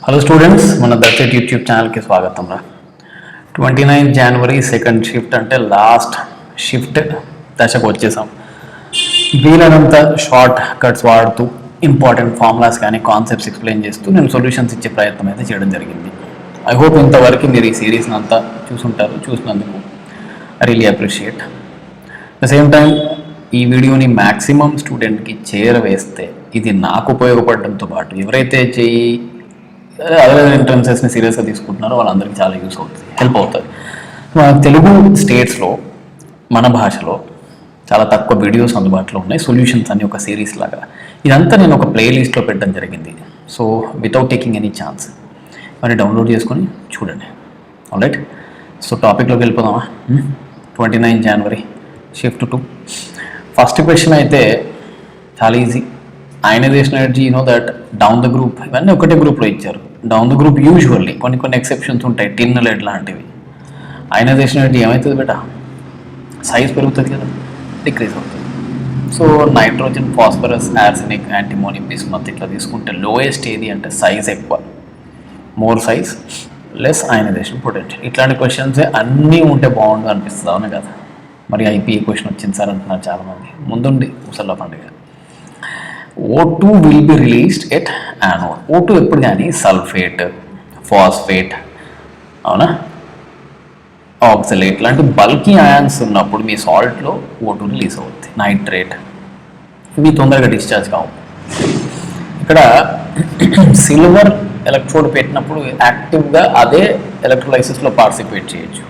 Hello students, మన దర్శెట్ YouTube ఛానల్కి స్వాగతం రా. 29 జనవరి సెకండ్ షిఫ్ట్ అంటే లాస్ట్ షిఫ్ట్ దశకు వచ్చేసాం. వీలైనంత షార్ట్ కట్స్ వాడుతూ ఇంపార్టెంట్ ఫార్ములాస్ కానీ కాన్సెప్ట్స్ ఎక్స్ప్లెయిన్ చేస్తూ నేను సొల్యూషన్స్ ఇచ్చే ప్రయత్నం అయితే చేయడం జరిగింది. ఐ హోప్ ఇంతవరకు మీరు ఈ సిరీస్ని అంతా చూసుంటారు. చూసినందుకు I really appreciate. The same time ఈ వీడియోని మ్యాక్సిమం స్టూడెంట్కి చేరవేస్తే ఇది నాకు ఉపయోగపడడంతో పాటు ఎవరైతే అదర్ ఎంట్రన్సెస్ని సీరియస్గా తీసుకుంటున్నారో వాళ్ళందరికీ చాలా యూస్ అవుతుంది, హెల్ప్ అవుతుంది. మన తెలుగు స్టేట్స్లో మన భాషలో చాలా తక్కువ వీడియోస్ అందుబాటులో ఉన్నాయి, సొల్యూషన్స్ అని ఒక సిరీస్ లాగా. ఇదంతా నేను ఒక ప్లేలిస్ట్లో పెట్టడం జరిగింది. So without taking any chance మరి డౌన్లోడ్ చేసుకొని చూడండి. ఆల్రైట్, సో టాపిక్లోకి వెళ్ళిపోదామా. 29 జనవరి షిఫ్ట్ 2. ఫస్ట్ క్వశ్చన్ అయితే చాలా easy. Ionisation energy that down the group, ఇవన్నీ ఒకటే గ్రూప్లో ఇచ్చారు. డౌన్ ద గ్రూప్ యూజువల్లీ కొన్ని ఎక్సెప్షన్స్ ఉంటాయి, టిన్ లెడ్ లాంటివి. అయనైజేషన్ ఎనర్జీ ఏమవుతుంది బేటా? సైజ్ పెరుగుతుంది కదా, డిక్రీజ్ అవుతుంది. So nitrogen, phosphorus, arsenic, antimony, bismuth ఇట్లా తీసుకుంటే లోయెస్ట్ ఏది అంటే సైజ్ ఎక్కువ. More size less ionisation potential. ఇట్లాంటి క్వశ్చన్సే అన్నీ ఉంటే బాగుండు అనిపిస్తుంది, అవునా కదా? మరి ఐపీఏ క్వశ్చన్ వచ్చింది సార్ అంటున్నారు చాలామంది. ముందుండి ముసళ్ళ పండుగ. O2 will be released at anode. O2 ఎప్పుడు కానీ సల్ఫేట్, ఫాస్ఫేట్, అవునా, ఆక్సలేట్ లాంటి బల్కీ అయాన్స్ ఉన్నప్పుడు మీ సాల్ట్లో O2 రిలీజ్ అవుతుంది. నైట్రేట్ ఇవి తొందరగా డిశ్చార్జ్ కావు. ఇక్కడ సిల్వర్ ఎలక్ట్రోడ్ పెట్టినప్పుడు యాక్టివ్గా అదే ఎలక్ట్రోలైసిస్లో పార్టిసిపేట్ చేయొచ్చు.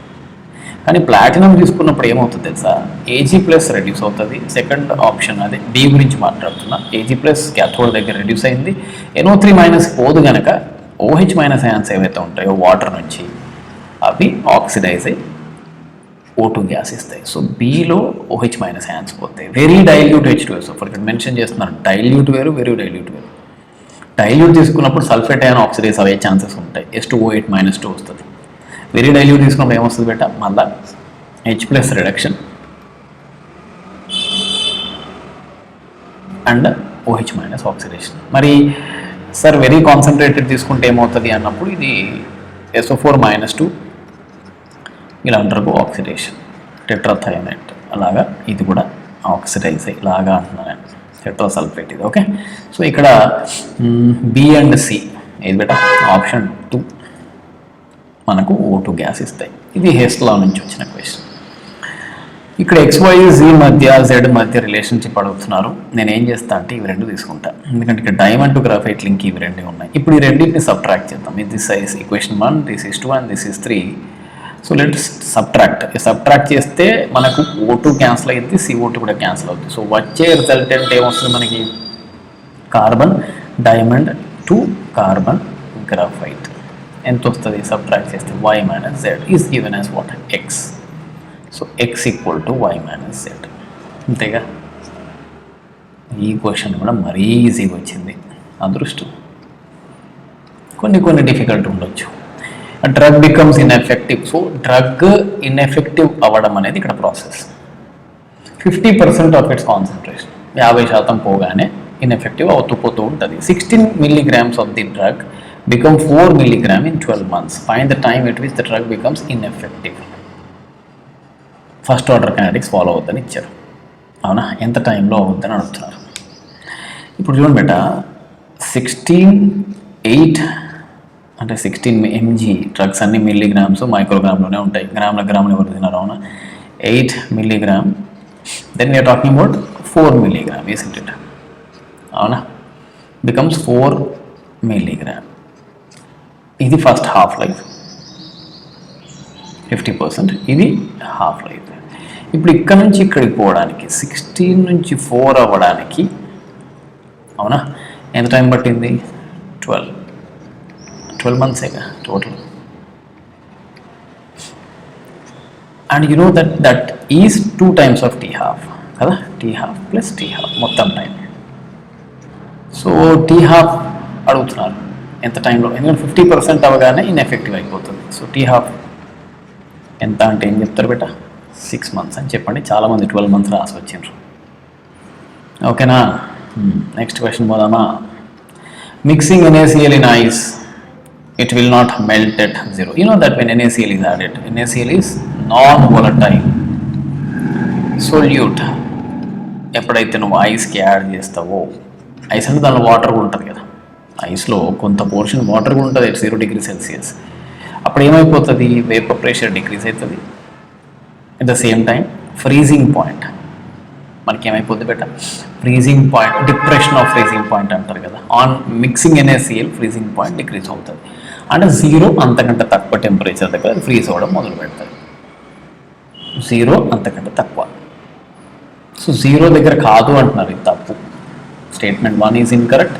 కానీ ప్లాటినం తీసుకున్నప్పుడు ఏమవుతుంది తెలుసా? Ag+ రెడ్యూస్ అవుతుంది. సెకండ్ ఆప్షన్ అదే, బి గురించి మాట్లాడుతున్నా. Ag+ క్యాథోడ్ దగ్గర రెడ్యూస్ అయింది. NO3- పోదు కనుక OH- అయాన్స్ ఏవైతే ఉంటాయో వాటర్ నుంచి అవి ఆక్సిడైజ్ అయ్యి O2 గ్యాస్ ఇస్తాయి. సో బిలో OH- అయాన్స్ పోతాయి. Very dilute H2S. ఫర్ ఇక్కడ మెన్షన్ చేస్తున్నారు, డైల్యూట్ వేరు, వెరీ డైల్యూట్ వేరు. డైల్యూట్ తీసుకున్నప్పుడు సల్ఫేట్ అయాన్ ఆక్సిడైజ్ అయ్యే ఛాన్సెస్ ఉంటాయి. H2O8- వస్తుంది. వెరీ డైల్యూట్ తీసుకున్నప్పుడు ఏమొస్తుంది బేటా? మళ్ళా H+ reduction and OH- oxidation. మరి సార్ వెరీ కాన్సన్ట్రేటెడ్ తీసుకుంటే ఏమవుతుంది అన్నప్పుడు ఇది SO4- ఇలా అంటారు ఆక్సిడేషన్, టెట్రాథయోనైట్. అలాగా ఇది కూడా ఆక్సిడైజ్ ఇలాగా అంటున్నాను, టెట్రాసల్ఫేట్ ఇది. ఓకే, సో ఇక్కడ బి అండ్ సి ఏది బేటా? ఆప్షన్ 2 మనకు O2 గ్యాస్ ఇస్తాయి. ఇది హెస్ లా నుంచి వచ్చిన క్వశ్చన్. ఇక్కడ XYZ మధ్య, Z మధ్య రిలేషన్షిప్ అడుగుతున్నారు. నేను ఏం చేస్తా అంటే ఇవి రెండు తీసుకుంటా, ఎందుకంటే ఇక్కడ డైమండ్ టు గ్రాఫైట్ లింక్ ఇవి రెండు ఉన్నాయి. ఇప్పుడు ఈ రెండింటిని సబ్ట్రాక్ట్ చేద్దాం. This is equation 1, this is 2 and this is 3. So let's subtract చేస్తే మనకు O2 క్యాన్సిల్ అయ్యింది, CO2 కూడా క్యాన్సిల్ అవుతుంది. సో వచ్చే రిజల్టెంట్ ఏమొస్తుంది మనకి? Carbon diamond to carbon graphite. ఎంత వస్తుంది సబ్ట్రాక్ట్ చేస్తే? Y- Z is given as what? X. So X = Y- Z. అంతేగా? ఈ క్వశ్చన్ కూడా మరీ ఈజీగా వచ్చింది. అదృష్టం. కొన్ని డిఫికల్ట్ ఉండొచ్చు. Drug becomes ineffective. So drug ineffective అవ్వడం అనేది ఇక్కడ ప్రాసెస్. 50% ఆఫ్ ఇట్స్ కాన్సన్ట్రేషన్, 50% పోగానే ఇన్ఎఫెక్టివ్ అవుతూ పోతూ ఉంటుంది. 16 milligrams of the drug become 4 milligram in 12 months. Find the time at which the drug becomes ineffective. First order kinetics follow అవుద్దని ఇచ్చారు, అవునా? ఎంత టైంలో అవుద్దని అడుగుతున్నారు. ఇప్పుడు చూడండి బేటా, 16 అంటే 16 mg డ్రగ్స్ అన్ని మిల్లీగ్రామ్స్ మైక్రోగ్రామ్లోనే ఉంటాయి. గ్రాములు ఎవరు తిన్నారు, అవునా? 8 milligram. Then you are talking about 4 milligram, isn't it? అవునా? Becomes 4 milligram. ఇది ఫస్ట్ హాఫ్ లైఫ్ 50%, ఇది హాఫ్ లైఫ్. ఇప్పుడు ఇక్కడ నుంచి ఇక్కడికి పోవడానికి 16 నుంచి 4 అవ్వడానికి, అవునా, ఎంత టైం పట్టింది? 12 monthsగా total. And you know that is 2 times of T½ కదా, T½ + T½ మొత్తం టైం. సో T½ అడుగుతున్నారు ఎంత టైంలో, ఎందుకంటే 50% అవగానే ఇన్ఎఫెక్టివ్ అయిపోతుంది. సో T½ ఎంత అంటే ఏం చెప్తారు బేటా? 6 months అని చెప్పండి. చాలామంది 12 months రాసి వచ్చిండ్రు. ఓకేనా? నెక్స్ట్ క్వశ్చన్ పోదామా. Mixing NaCl in ice it will not melt at 0. You know that when NaCl is added, NaCl is non-volatile solute. ఎప్పుడైతే నువ్వు ఐస్కి యాడ్ చేస్తావో, ఐస్ అంటే దానిలో వాటర్ కూడా ఉంటుంది కదా, ఐస్లో కొంత పోర్షన్ వాటర్ కూడా ఉంటుంది at 0 degrees Celsius. అప్పుడు ఏమైపోతుంది, వేపర్ ప్రెషర్ డిక్రీజ్ అవుతుంది. At the same time freezing point మనకి ఏమైపోతుంది బెట, freezing point, depression of freezing point అంటారు కదా, on mixing NaCl freezing point decrease అవుతుంది. అంటే 0 అంతకంటే తక్కువ టెంపరేచర్ దగ్గర ఫ్రీజ్ అవ్వడం మొదలు పెడతారు. 0 అంతకంటే తక్కువ. సో 0 దగ్గర కాదు అంటున్నారు, ఇది తప్పు. Statement 1 is incorrect,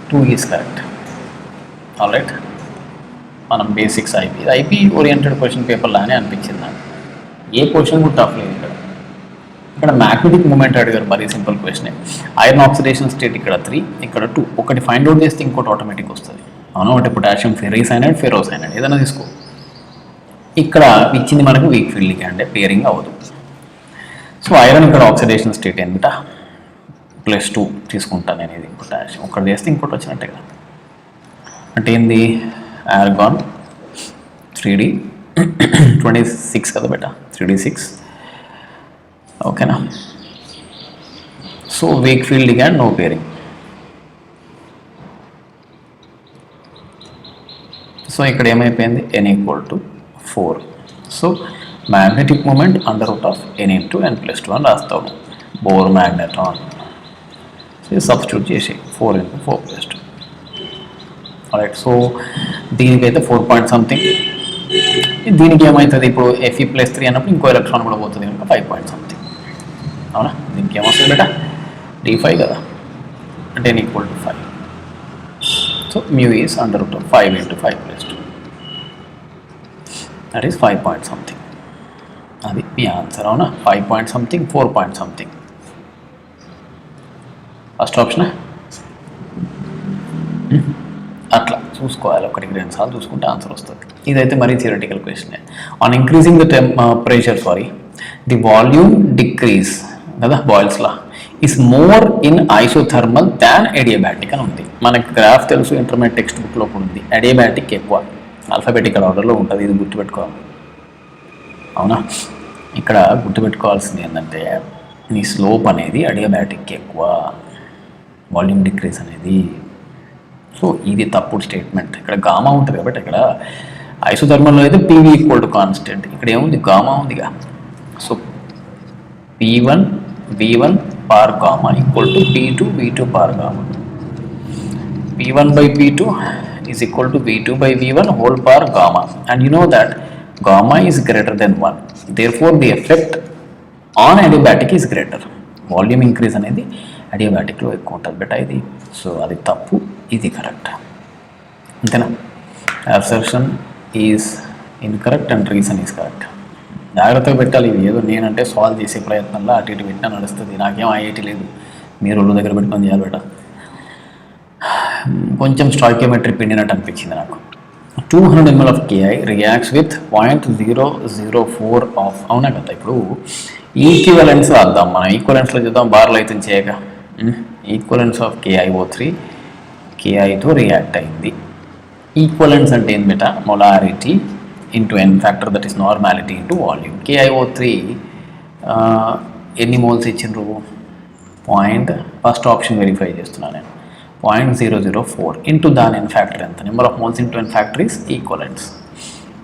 2 is correct. Alright, మనం basics IP oriented question paper లానే అనిపించింది నాకు. ఏ క్వశ్చన్ కూడా టఫ్ లేదు ఇక్కడ మ్యాగ్నెటిక్ మూమెంట్ అడిగారు, మరీ సింపుల్ క్వశ్చనే. ఐరన్ ఆక్సిడేషన్ స్టేట్ ఇక్కడ 3, ఇక్కడ 2. ఒకటి ఫైండ్ అవుట్ చేస్తే ఇంకోటి ఆటోమేటిక్ వస్తుంది. అవునా, ఒకటి పొటాషియం ఫెర్రీసైనైడ్, ఫెరోసైనైడ్ ఏదైనా తీసుకో. ఇక్కడ ఇచ్చింది మనకు వీక్ ఫీల్డ్కి అంటే పేరింగ్ అవ్వదు. సో ఐరన్ ఇక్కడ ఆక్సిడేషన్ స్టేట్ ఎంత, +2 తీసుకుంటాను నేను. ఇది పొటాషియం ఒకటి చేస్తే ఇంకోటి వచ్చినట్టే కదా. అంటే ఏంది, ఆర్గాన్ 3D 26 కదా బేట, 3D6. ఓకేనా. So weak field and no pairing. So ఇక్కడ ఏమైపోయింది, n = 4. So magnetic moment √n × n + 2 అని రాస్తాము. Bore magnetron. సో సబ్స్టిట్యూట్ చేసి 4 × 4 + 2. రైట్. సో దీనికైతే 4 పాయింట్ సంథింగ్. దీనికి ఏమవుతుంది, ఇప్పుడు Fe+3 అన్నప్పుడు ఇంకో ఎలక్ట్రాన్ కూడా పోతుంది కనుక 5 పాయింట్ సంథింగ్. అవునా, దీనికి ఏమొస్తుంది బేట, D5 కదా, అంటే n = 5. So μ is √5 × 5 + 2. That is 5 point something. అది మీ ఆన్సర్. అవునా, 5 point something, 4 point something. First option అట్లా చూసుకోవాలి, 1-2 సార్లు చూసుకుంటే ఆన్సర్ వస్తుంది. ఇదైతే మరీ theoretical question. On increasing the temperature the volume decrease కదా, బాయిల్స్లా is more in isothermal than adiabatic అని ఉంది. మనకి గ్రాఫ్ తెలుసు, ఇంటర్మీడియట్ టెక్స్ట్ బుక్లో ఉంది. అడియాబాటిక్ ఎక్కువ, ఆల్ఫాబెటికల్ ఆర్డర్లో ఉంటుంది. ఇది గుర్తుపెట్టుకోవాలి. అవునా, ఇక్కడ గుర్తుపెట్టుకోవాల్సింది ఏంటంటే నీ స్లోప్ అనేది అడియాబాటిక్ ఎక్కువ, వాల్యూమ్ డిక్రీజ్ అనేది. సో ఇది తప్పుడు స్టేట్మెంట్. ఇక్కడ గామా ఉంటుంది కాబట్టి ఇక్కడ ఐసోథర్మల్లో అయితే PV = కాన్స్టెంట్. ఇక్కడ ఏముంది, గామా ఉందిగా. So P1 V1 par gamma equal to P2 V2 par gamma. P1/P2 is equal to V2 by V1 whole par gamma, and you know that gamma is greater than 1. Therefore, the effect on adiabatic is greater. Volume increase అనేది adiabatic లో ఎక్కువ ఉంటుంది బెట ఇది. So అది తప్పు, ఇది correct. అంతేనా? Assertion is incorrect and reason is correct. జాగ్రత్తగా పెట్టాలి. ఇవి ఏదో నేనంటే సాల్వ్ చేసే ప్రయత్నంలో అటు ఇటు పెట్టినా నడుస్తుంది. నాకేం ఐఐటి లేదు, మీరు ఒళ్ళు దగ్గర పెట్టుకొని చేయాలి బెట. కొంచెం స్టాయికియోమెట్రీ పిండినట్టు అనిపించింది నాకు. 200 ml of Ki reacts with 0.004 of, అవునా కదా. ఇప్పుడు ఈక్వివలెన్స్ రాద్దాం మనం. ఈక్వలెన్స్లో చూద్దాం, బార్లో అయితే చేయక. ఈక్వలెన్స్ ఆఫ్ KiO3 Ki తో రియాక్ట్ అయింది. ఈక్వలెన్స్ అంటే ఏం బెట, molarity into n factor, that is normality into volume. KiO3 ఎన్ని మోల్స్ ఇచ్చిండ్రు, ఫస్ట్ ఆప్షన్ వెరిఫై చేస్తున్నాను నేను, 0.004 ఇంటూ దాని n ఫ్యాక్టర్ ఎంత, number of moles into n factor is equivalence.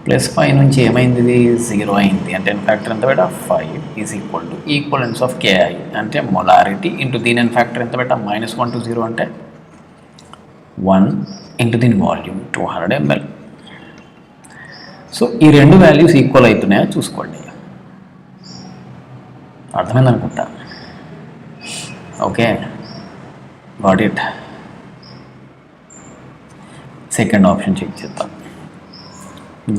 +5 నుంచి ఏమైంది, ఇది 0 అయింది. అంటే n ఫ్యాక్టర్ ఎంత బెట, 5 is equal to equivalence of Ki అంటే మొలారిటీ ఇంటూ దీని n ఫ్యాక్టర్ ఎంత బెట, -1 to 0 అంటే 1 ఇంటూ దీని వాల్యూమ్ 200 ml. సో ఈ రెండు వాల్యూస్ ఈక్వల్ అవుతున్నాయో చూసుకోండి. అర్థమైంది అనుకుంటా. Okay, got it. Second option check చేద్దాం,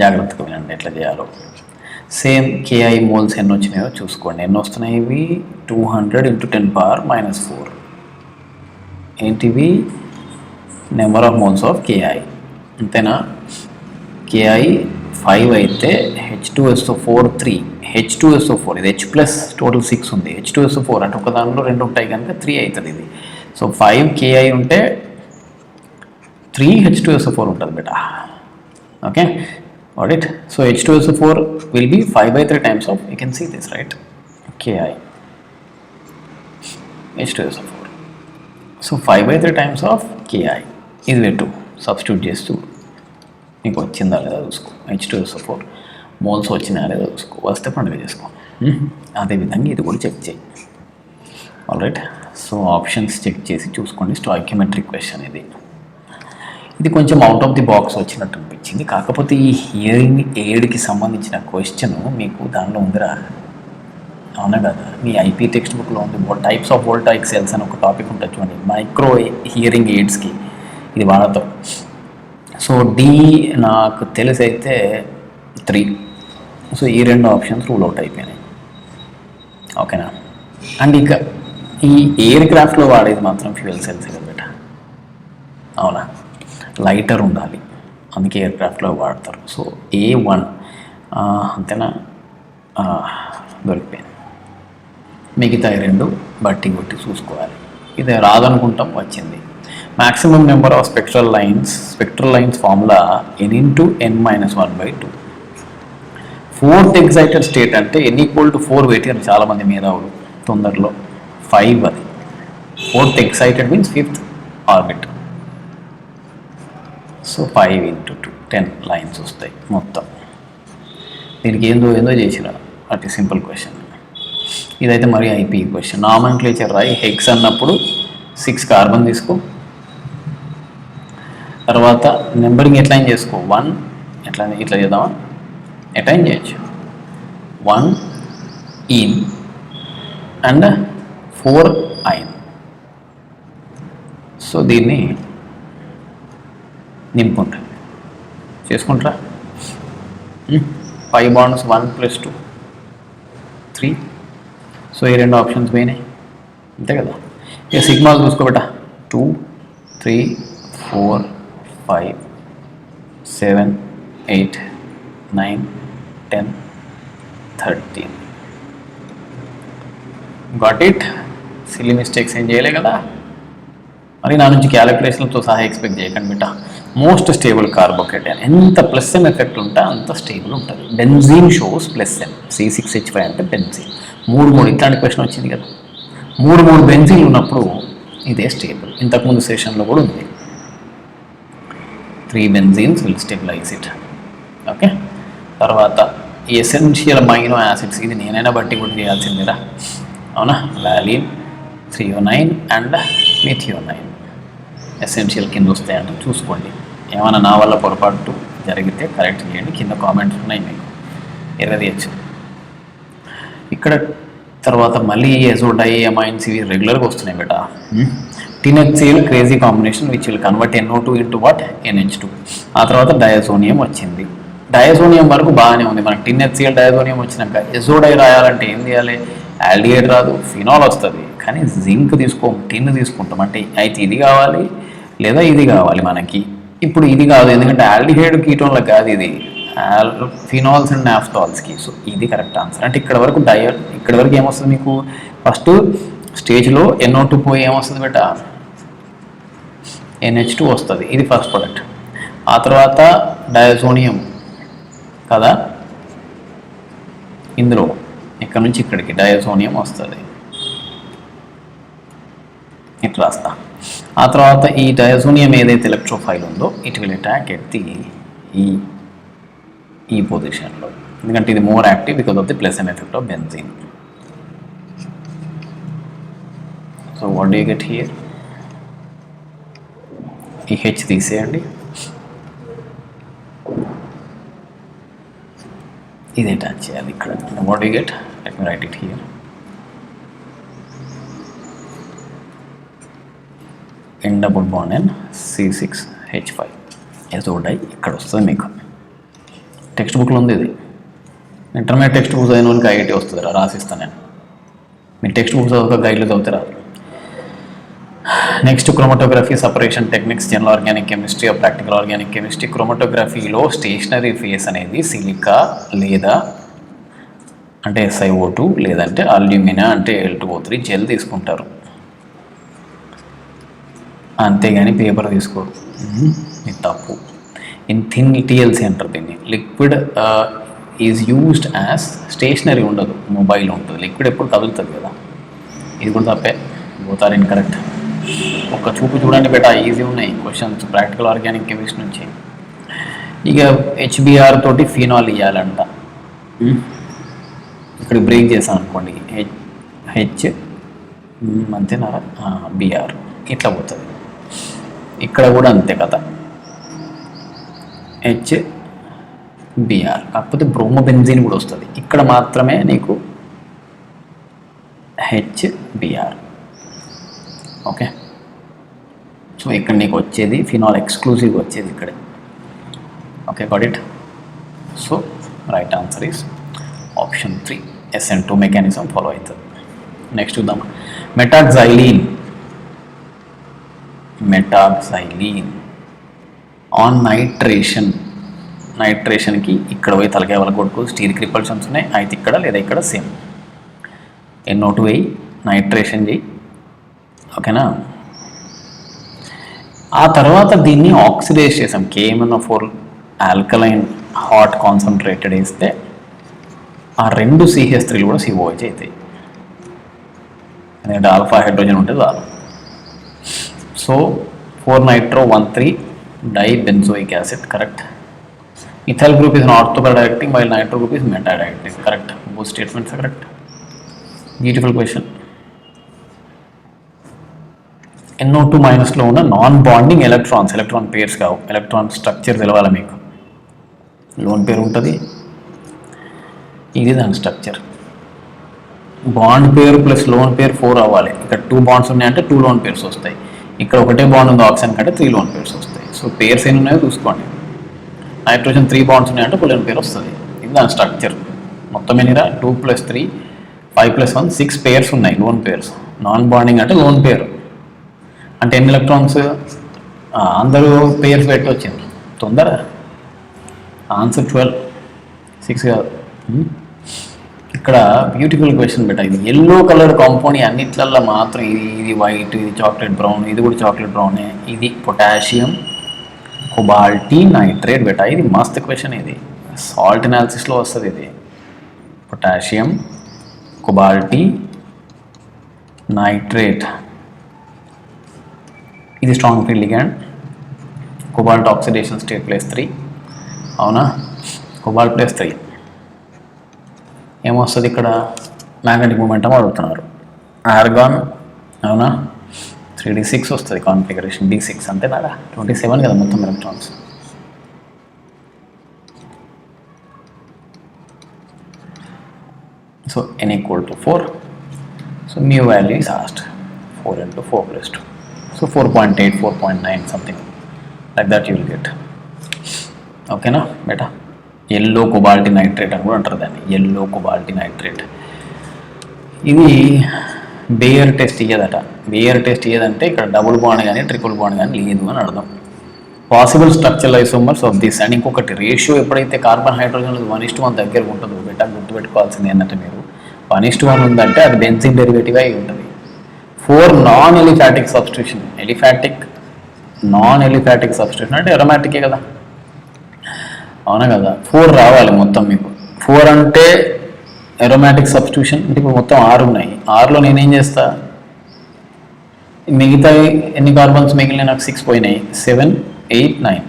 జాగ్రత్తగా వినండి ఎట్లా చేయాలో. సేమ్ Ki మోల్స్ ఎన్ని వచ్చినాయో చూసుకోండి. ఎన్ని వస్తున్నాయి ఇవి, 200 × 10⁻⁻⁴. ఏంటివి, number of moles of Ki. అంతేనా? Ki 5 అయితే H2SO4 3, H2SO4 ఇది H ప్లస్ టోటల్ 6 ఉంది. H2SO4 అంటే ఒక దానిలో 2 ఉంటాయి కనుక 3 అవుతుంది ఇది. సో 5 Ki ఉంటే 3 H2SO4 ఉంటుంది బేట. Okay, got it. So H2SO4 will be 5/3 times of, you can see this, right, Ki H2SO4. So 5/3 times of Ki is way to substitute చేస్తూ మీకు వచ్చిందా లేదా చూసుకో. H2SO4 మోల్స్ వచ్చినా లేదా చూసుకో, వస్తే పండుగ చేసుకో. అదేవిధంగా ఇది కూడా చెక్ చేయి. ఆల్రైట్, సో ఆప్షన్స్ చెక్ చేసి చూసుకోండి. స్టాయికియోమెట్రిక్ క్వశ్చన్ ఇది కొంచెం అవుట్ ఆఫ్ ది బాక్స్ వచ్చినట్టు అనిపించింది. కాకపోతే ఈ హియరింగ్ ఎయిడ్కి సంబంధించిన క్వశ్చన్ మీకు దానిలో ఉందిరా, అవునా కదా, మీ ఐపీ టెక్స్ట్ బుక్లో ఉంది. టైప్స్ ఆఫ్ వోల్టాయిక్ సెల్స్ అని ఒక టాపిక్ ఉంటుంది చూడండి, మైక్రో హియరింగ్ ఎయిడ్స్కి ఇది వాడతాం. సో డి నాకు తెలిసి అయితే 3. సో ఈ 2 ఆప్షన్స్ రూల్ అవుట్ అయిపోయినాయి. ఓకేనా. అండ్ ఇక ఈ ఎయిర్ క్రాఫ్ట్లో వాడేది మాత్రం ఫ్యూయల్ సెల్స్ కదా బేట, అవునా, లైటర్ ఉండాలి, అందుకే ఎయిర్ క్రాఫ్ట్లో వాడతారు. సో A1 అంతేనా, దొరికిపోయింది. మిగతా 2 బట్టి కొట్టి చూసుకోవాలి. ఇది రాదనుకుంటాం, వచ్చింది. Maximum number of spectral lines formula n/n-1/2. 4th excited state అంటే n=4 పెట్టారు చాలామంది మేధావులు తొందరలో. 5 అది 4th excited means 5th orbit. So 5 × 2 10 lines వస్తాయి మొత్తం. దీనికి ఏందో చేసిన అతి సింపుల్ క్వశ్చన్. ఇదైతే మరి ఐపీ క్వశ్చన్. నామన్క్లేచర్ రాయి. హెక్స్ అన్నప్పుడు 6 కార్బన్ తీసుకో, తర్వాత నెంబరింగ్ ఎట్లయిన్ చేసుకో. 1 ఇట్లా చేద్దామా, ఎట్లయిన్ చేయొచ్చు. 1 ఇన్ అండ్ 4 ఐన్. సో దీన్ని నింపుకుంటా చేసుకుంటారా. 5 బాండ్స్ 1 + 2 3. సో ఈ 2 ఆప్షన్స్ పోయినాయి, అంతే కదా. ఇక సిగ్మాలు చూసుకోబెట్ట. 2 3 4 5 7 8 9 10 13. Got it. సిల్లీ మిస్టేక్స్ ఏం చేయలే కదా. మరి నా నుంచి క్యాలిక్యులేషన్తో సహా ఎక్స్పెక్ట్ చేయకండి బిడ్డ. మోస్ట్ స్టేబుల్ కార్బోకేటైన్, ఎంత +m ఎఫెక్ట్ ఉంటే అంత స్టేబుల్ ఉంటుంది. బెంజీన్ షోస్ +m, C6H5 అంటే బెంజీన్. 3 ఇట్లాంటి క్వశ్చన్ వచ్చింది కదా. 3 బెంజీన్లు ఉన్నప్పుడు ఇదే స్టేబుల్. ఇంతకుముందు సెషన్లో కూడా ఉంది. 3 బెంజీన్స్ విల్ స్టెబిలైజ్ ఇట్. ఓకే. తర్వాత ఎసెన్షియల్ అమైనో యాసిడ్స్, ఇది నేనైనా బట్టి కూడా చేయాల్సిందిరా, అవునా. వాలిన్, థ్రియోనైన్ అండ్ మిథియోనైన్ ఎసెన్షియల్ కింద వస్తాయంటే చూసుకోండి. ఏమైనా నా వల్ల పొరపాటు జరిగితే కరెక్ట్ చేయండి. కింద కామెంట్స్ ఉన్నాయి, మీకు ఎర్రదీయచ్చు. ఇక్కడ తర్వాత మళ్ళీ ఎజోడైఅమైన్స్ ఇవి రెగ్యులర్గా వస్తున్నాయి బేట. టినెక్సిల్ crazy combination which will convert NO2 into what? NH2. ఆ తర్వాత డయాజోనియం వచ్చింది. డయాజోనియం వరకు బాగానే ఉంది. మనకు టినెక్సిల్ డయాజోనియం వచ్చినాక ఎజోడై రాయాలంటే ఏం చేయాలి? ఆల్డిహైడ్ రాదు, ఫినాల్ వస్తుంది. కానీ జింక్ టిన్ తీసుకుంటాం అంటే అయితే ఇది కావాలి లేదా ఇది కావాలి మనకి. ఇప్పుడు ఇది కాదు, ఎందుకంటే ఆల్డిహైడ్ కీటోన్లకు కాదు, ఇది ఫినాల్స్ అండ్ నాఫ్థాల్స్కి. సో ఇది కరెక్ట్ ఆన్సర్. అంటే ఇక్కడ వరకు ఏమొస్తుంది మీకు? ఫస్ట్ స్టేజ్లో NO2 పోయి ఏమొస్తుంది బేట? NH2 వస్తుంది. ఇది ఫస్ట్ ప్రొడక్ట్. ఆ తర్వాత డయాజోనియం కదా, ఇందులో ఇక్కడ నుంచి ఇక్కడికి డయాజోనియం వస్తుంది. ఇట్లా రాస్తా. ఆ తర్వాత ఈ డయాజోనియం ఏదైతే ఎలక్ట్రోఫైల్ ఉందో it will attack at the ఈ పొజిషన్లో, ఎందుకంటే ఇది more active because of the +m effect of benzene. So what do you get here? ఈ H తీసేయండి, ఇది అటాచ్ చేయాలి ఇక్కడ. What do you get? Let me right it here. N-double-bond C6H5 ఎజోడై ఇక్కడ వస్తుంది మీకు. టెక్స్ట్ బుక్లో ఉంది ఇది. ఇంటర్మీడియట్ టెక్స్ట్ బుక్ చదివిన ఐఐటీ వస్తుంది, రాసిస్తాను నేను. మీరు టెక్స్ట్ బుక్ చదువుక గైడ్లు చదువుతారా? Next chromatography separation techniques, general organic chemistry or practical organic chemistry. క్రోమటోగ్రఫీలో స్టేషనరీ ఫేస్ అనేది సిలికా లేదా అంటే SiO2 లేదంటే అల్యూమినా అంటే Al2O3 జెల్ తీసుకుంటారు, అంతేగాని పేపర్ తీసుకోరు. ఇది తప్పు. ఇన్ థిన్ టీఎల్సీ అంటారు దీన్ని. Liquid is used as stationary ఉండదు, మొబైల్ ఉంటుంది. లిక్విడ్ ఎప్పుడు కదులుతుంది కదా. ఇది కూడా తప్పే, పోతారు ఇన్కరెక్ట్. ఒక చూపు చూడండి బేటా, ఈజీ ఉన్నాయి క్వశ్చన్స్ ప్రాక్టికల్ ఆర్గానిక్ కెమిస్ట్రీ నుంచి. ఇక హెచ్బిఆర్ తోటి ఫినాల్ ఇవ్వాలంట. ఇక్కడ బ్రేక్ చేసాను అనుకోండి, హెచ్ అంతేనారా, బిఆర్ ఇట్లా పోతుంది. ఇక్కడ కూడా అంతే కదా, హెచ్ బిఆర్, కాకపోతే బ్రోమోబెంజీన్ కూడా వస్తుంది. ఇక్కడ మాత్రమే నీకు హెచ్ బిఆర్. ఓకే, సో ఇక్కడ నీకు వచ్చేది ఫినాల్ ఎక్స్క్లూజివ్గా వచ్చేది ఇక్కడే. Okay, got it. So right answer is option 3, SN2 mechanism follow అవుతుంది. నెక్స్ట్ చూద్దాం, మెటాక్సైలీన్. మెటాక్సైలీన్ ఆన్ నైట్రేషన్. నైట్రేషన్కి ఇక్కడ పోయి తలకాయ వాళ్ళ కొట్టుకు స్టీరిక్ రిపల్షన్స్ ఉన్నాయి, అయితే ఇక్కడ లేదా ఇక్కడ సేమ్. NO2 వేయి, నైట్రేషన్ చేయి. ఓకేనా, ఆ తర్వాత దీన్ని ఆక్సిడైజ్ చేసాం. KMnO4 ఆల్కలైన్ హాట్ కాన్సన్ట్రేటెడ్ వేస్తే ఆ 2 CH3లు కూడా COH అవుతాయి, ఎందుకంటే ఆల్ఫా హైడ్రోజన్ ఉంటుంది చాలు. So 4-nitro-1,3 dibenzoic acid, correct. Ethyl group is an ortho-directing while nitro group is meta-directing, correct. Both statements are correct. Beautiful question. NO2 మైనస్లో ఉన్న non bonding electrons, electron pairs కావు, electron structure తెలవాలి మీకు. Loan పేరు ఉంటుంది, ఇది దాని structure. Bond పేరు plus loan పేరు 4 అవ్వాలి. ఇక్కడ 2 బాండ్స్ ఉన్నాయంటే 2 లోన్ పేర్స్ వస్తాయి. ఇక్కడ ఒకటే బాండ్ ఉంది ఆక్సిజన్ కంటే 3 లోన్ పేర్స్ వస్తాయి. సో పేర్స్ ఎన్ని ఉన్నాయో చూసుకోండి. నైట్రోజన్ 3 బాండ్స్ ఉన్నాయంటే ఒక లోన్ పేరు వస్తుంది. ఇది దాని స్ట్రక్చర్. మొత్తం ఎన్నిరా, 2 + 3 5 + 1 6 పేర్స్ ఉన్నాయి, లోన్ పేర్స్. నాన్ బాండింగ్ అంటే లోన్ పేరు అంటే ఎన్ని ఎలక్ట్రాన్స్, అందరూ పేర్స్ పెట్టి వచ్చింది తొందర. ఆన్సర్ 12, 6 కాదు. ఇక్కడ బ్యూటిఫుల్ క్వశ్చన్ బెట. ఇది ఎల్లో కలర్ కాంపౌండ్ అన్నిట్లల్లో మాత్రం ఇది వైట్, ఇది చాక్లెట్ బ్రౌన్, ఇది కూడా చాక్లెట్ బ్రౌనే. ఇది పొటాషియం కొబాల్టీ నైట్రేట్ బెట. ఇది మస్త్ క్వశ్చన్, ఇది సాల్ట్ అనాలిసిస్లో వస్తుంది. ఇది పొటాషియం కొబాల్టీ నైట్రేట్, ఇది strong field ligand. Cobalt oxidation state +3, అవునా. కొబాల్ట్ +3 ఏమొస్తుంది ఇక్కడ, మ్యాగ్నెటిక్ మూమెంటం అడుగుతున్నారు. ఆర్గాన్, అవునా. 3d6 వస్తుంది కాన్ఫిగరేషన్, D6 అంతేనా, 27 కదా మొత్తం electrons. So n = 4. So mu value is asked, 4 × 4 + 2. So 4.8, 4.9 something like that you will get. ఓకేనా బేటా. ఎల్లో కొబాల్టీ నైట్రేట్ అని కూడా అంటారు దాన్ని, ఎల్లో కొబాల్టీ నైట్రేట్. ఇది బేయర్ టెస్ట్ ఇయ్యదట. బేయర్ టెస్ట్ ఇయ్యదంటే ఇక్కడ డబుల్ బాండ్ కానీ ట్రిపుల్ బాండ్ కానీ లేదు అని అర్థం. Possible structural isomers of this. And ఇంకొకటి, రేషియో ఎప్పుడైతే కార్బన్ హైడ్రోజన్ 1:1 దగ్గర ఉంటుందో బేటా, గుర్తుపెట్టుకోవాల్సింది ఏంటంటే మీరు 1:1 ఉందంటే అది బెంజీన్ డెరివేటివ్ అయి ఉంటుంది. 4 non aliphatic substitution. Aliphatic, non aliphatic substitution అంటే ఎరోమాటికే కదా, అవునా కదా. 4 రావాలి మొత్తం మీకు. 4 అంటే ఎరోమాటిక్ సబ్స్టిట్యూషన్ అంటే ఇప్పుడు మొత్తం 6 ఉన్నాయి. 6లో నేనేం చేస్తా, మిగతా ఎన్ని కార్బన్స్ మిగిలిన నాకు 6 పోయినాయి, 7, 8, 9.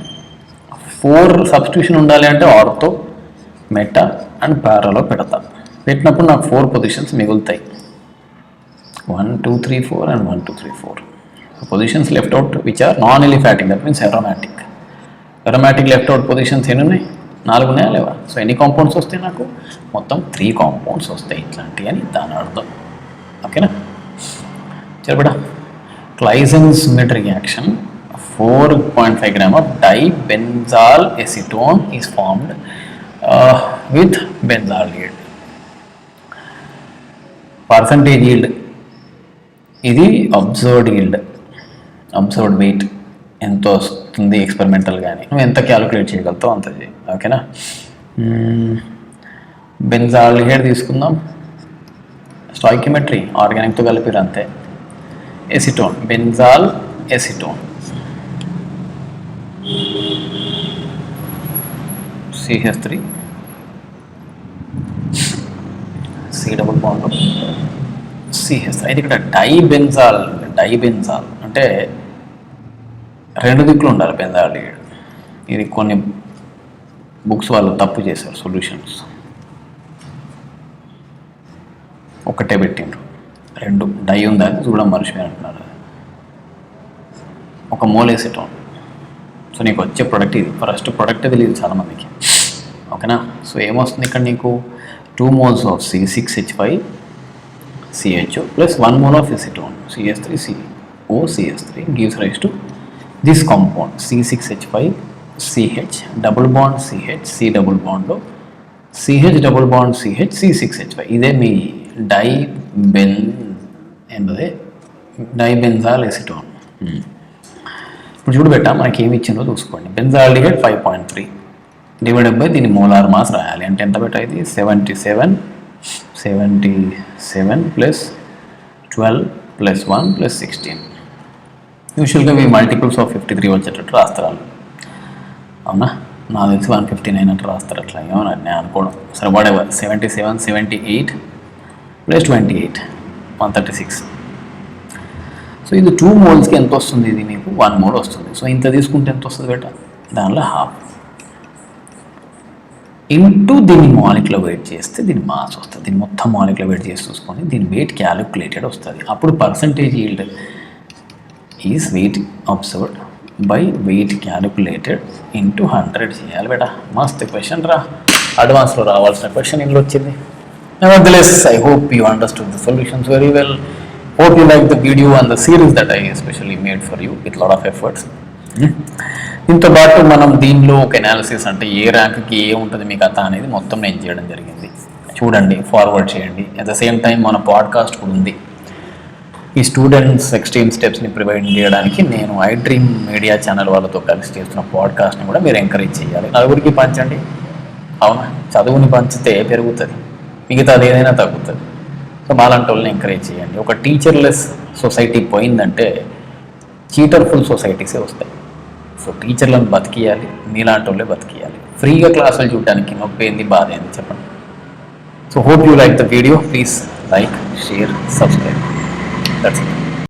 4 సబ్స్టిట్యూషన్ ఉండాలి అంటే ఆర్తో, మెటా అండ్ పారాలో పెడతా. పెట్టినప్పుడు నాకు 4 పొజిషన్స్ మిగులుతాయి, 1, 2, 3, 4 and 1, 2, 3, 4. Positions left out which are non aliphatic, that means aromatic. Aromatic left out positions ఎన్ని ఉన్నాయి, 4 ఉన్నాయా లేవా. సో ఎన్ని కాంపౌండ్స్ వస్తాయి నాకు, మొత్తం 3 కాంపౌండ్స్ వస్తాయి ఇట్లాంటివి అని దాని అర్థం. ఓకేనా, చెప్పడా. క్లైజెన్స్ symmetric reaction, 4.5 grams of dibenzal acetone is formed with benzal yield. Percentage yield, ఇది అబ్జర్వ్డ్ yield, అబ్జర్వ్డ్ వెయిట్ ఎంత వస్తుంది ఎక్స్పెరిమెంటల్ కానీ నువ్వు ఎంత క్యాలిక్యులేట్ చేయగలుగుతావు అంత చేయి. ఓకేనా, బెంజాల్డిహైడ్ తీసుకుందాం, స్టాయికియోమెట్రీ ఆర్గానిక్తో కలిపిరు అంతే. Acetone, benzal acetone, CH3 C double bond CH3. అయితే ఇక్కడ డైబెన్జాల్ అంటే రెండు దిక్కులు ఉండాలి బెంజాల్. ఇది కొన్ని బుక్స్ వాళ్ళు తప్పు చేశారు, సొల్యూషన్స్ ఒకటే పెట్టిండ్రు, రెండు డై ఉంది అది చూడడం మర్చిపోయి అంటున్నారు. ఒక మోల్ ఎసిటోన్. సో నీకు వచ్చే ప్రోడక్ట్ ఇది. ఫస్ట్ ప్రోడక్ట్ తెలియదు చాలామందికి, ఓకేనా. సో ఏమొస్తుంది ఇక్కడ నీకు 2 moles of C6H5CH plus 1 mole of acetone CH3COCH3 gives rise to this compound C6H5CH double bond CH C double బాండ్లో CH double bond CH C6H5. ఇదే మీ డైబెన్జాల్ ఎసిటోన్. ఇప్పుడు చూడు బెట్టా మనకి ఏమి ఇచ్చిందో చూసుకోండి. బెంజాల్డిహైడ్ 5.3 డివైడెడ్ బై దీని మోలార్ మాస్ రాయాలి. అంటే ఎంత బెట్టా ఇది 77 ప్లస్ 12 ప్లస్ 1 ప్లస్ 16. యూజువల్గా మీ మల్టిపుల్స్ ఆఫ్ 53 వచ్చేటట్టు రాస్తారు, అవునా. నాకు తెలిసి 159 అంటే రాస్తారు అట్లా, ఏమన్నా నేను అనుకోవడం. సరే వాడేవర్ 77 78 ప్లస్ 28 136. సో ఇది 2 moles ఎంత వస్తుంది? ఇది మీకు 1 mole వస్తుంది. సో ఇంత తీసుకుంటే ఎంత వస్తుంది బెట? దానిలో హాఫ్ ఇంటూ దీన్ని మాలిక్యులర్ వెయిట్ చేస్తే దీని మాస్ వస్తుంది. దీన్ని మొత్తం మాలిక్యులర్ వెయిట్ చేసి చూసుకొని దీని వెయిట్ క్యాలిక్యులేటెడ్ వస్తుంది. అప్పుడు percentage yield is weight observed by weight calculated into 100 చేయాలి బేట. మస్త్ క్వశ్చన్ రా, అడ్వాన్స్లో రావాల్సిన క్వశ్చన్ ఇందులో వచ్చింది. Nevertheless, I hope you understood the solutions very well. Hope you like the video and the series that I especially made for you with lot of efforts. దీంతో పాటు మనం దీనిలో ఒక అనాలిసిస్ అంటే ఏ ర్యాంక్కి ఏ ఉంటుంది మీ కథ అనేది మొత్తం నేను చేయడం జరిగింది. చూడండి, ఫార్వర్డ్ చేయండి. అట్ ద సేమ్ టైం మన పాడ్కాస్ట్ కూడా ఉంది. ఈ స్టూడెంట్స్ 16 స్టెప్స్ని ప్రొవైడ్ చేయడానికి నేను ఐ డ్రీమ్ మీడియా ఛానల్ వాళ్ళతో కలిసి చేస్తున్న పాడ్కాస్ట్ని కూడా మీరు ఎంకరేజ్ చేయాలి. నలుగురికి పంచండి, అవునా. చదువుని పంచితే పెరుగుతుంది, మిగతాది ఏదైనా తగ్గుతుంది. సో మాలాంటి వాళ్ళని ఎంకరేజ్ చేయండి. ఒక టీచర్లెస్ సొసైటీ పోయిందంటే చీటర్ఫుల్ సొసైటీసే వస్తాయి. సో టీచర్లను బతికియాలి, మీలాంటి వాళ్ళే బతికియాలి. ఫ్రీగా క్లాసులు చూడడానికి నొప్పి ఏంది, బాధ ఏంది చెప్పండి. So hope you like the video. Please like, share, subscribe. That's it.